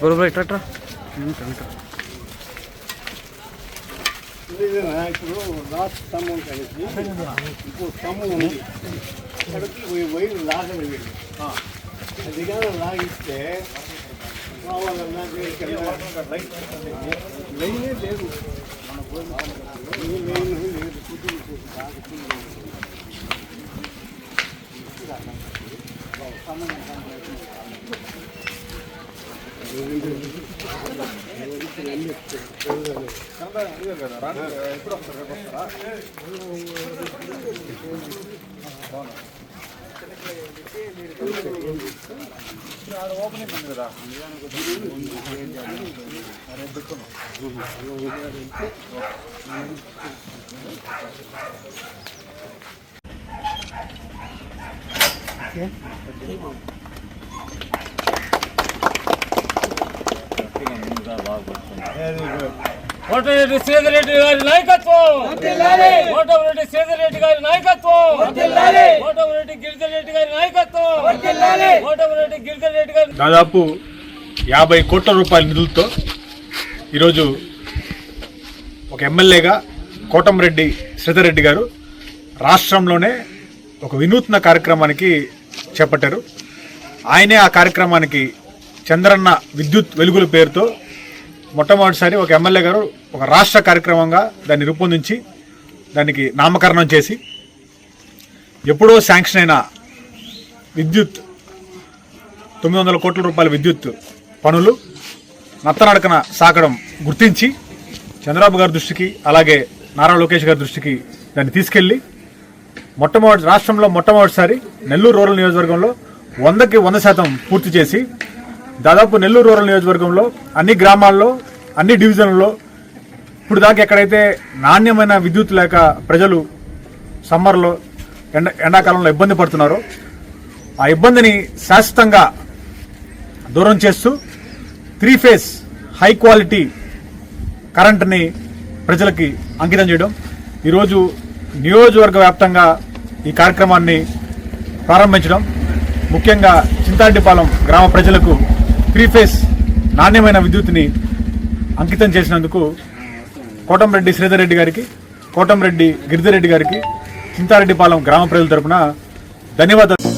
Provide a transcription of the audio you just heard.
बरोबर ट्रॅक्टर ఇప్పుడు లాస్ట్ స్తంభం కలిసి ఇంకో స్తంభం ఉంది అక్కడికి వైర్ లాగలు వీళ్ళు అది కానీ లాగిస్తే లైనే లేదు లైన్ లేదు ఓపెనింగ్ ఉంది కదా కోటమిరెడ్డి శ్రీధర్రెడ్డి గారి నాయకత్వం, కోటమిరెడ్డి శ్రీధర్రెడ్డి గారి నాయకత్వం, కోటమిరెడ్డి గిరిధర్ రెడ్డి గారి నాయకత్వం, కోటమిరెడ్డి గిరిధర్ రెడ్డి గారి. దాదాపు 50 కోట్ల రూపాయల నిధులతో ఈరోజు ఒక ఎమ్మెల్యేగా కోటమిరెడ్డి శ్రీధర్ రెడ్డి గారు రాష్ట్రంలోనే ఒక వినూత్న కార్యక్రమానికి చేపట్టారు. ఆయనే ఆ కార్యక్రమానికి చంద్రన్న విద్యుత్ వెలుగుల పేరుతో మొట్టమొదటిసారి ఒక ఎమ్మెల్యే గారు ఒక రాష్ట్ర కార్యక్రమంగా దాన్ని రూపొందించి దానికి నామకరణం చేసి ఎప్పుడో శాంక్షన్ అయిన విద్యుత్ 900 కోట్ల రూపాయల విద్యుత్ పనులు నత్తనడకన సాకడం గుర్తించి చంద్రబాబు గారి దృష్టికి అలాగే నారా లోకేష్ గారి దృష్టికి దాన్ని తీసుకెళ్లి రాష్ట్రంలో మొట్టమొదటిసారి నెల్లూరు రూరల్ నియోజకవర్గంలో 100కి 100% పూర్తి చేసి దాదాపు నెల్లూరు రూరల్ నియోజకవర్గంలో అన్ని గ్రామాల్లో అన్ని డివిజన్లలో ఇప్పుడు దాకా ఎక్కడైతే నాణ్యమైన విద్యుత్ లేక ప్రజలు సమ్మర్లో ఎండాకాలంలో ఇబ్బంది పడుతున్నారో ఆ ఇబ్బందిని శాశ్వతంగా దూరం చేస్తూ 3 ఫేజ్ హై క్వాలిటీ కరెంటుని ప్రజలకి అంకితం చేయడం ఈరోజు నియోజకవర్గ వ్యాప్తంగా ఈ కార్యక్రమాన్ని ప్రారంభించడం ముఖ్యంగా చింతారెడ్డిపాలెం గ్రామ ప్రజలకు 3 ఫేజ్ నాణ్యమైన విద్యుత్ని అంకితం చేసినందుకు కోటమిరెడ్డి శ్రీధర్ రెడ్డి గారికి, కోటమిరెడ్డి గిరిధర్ రెడ్డి గారికి చింతారెడ్డిపాలెం గ్రామ ప్రజల తరపున ధన్యవాదాలు.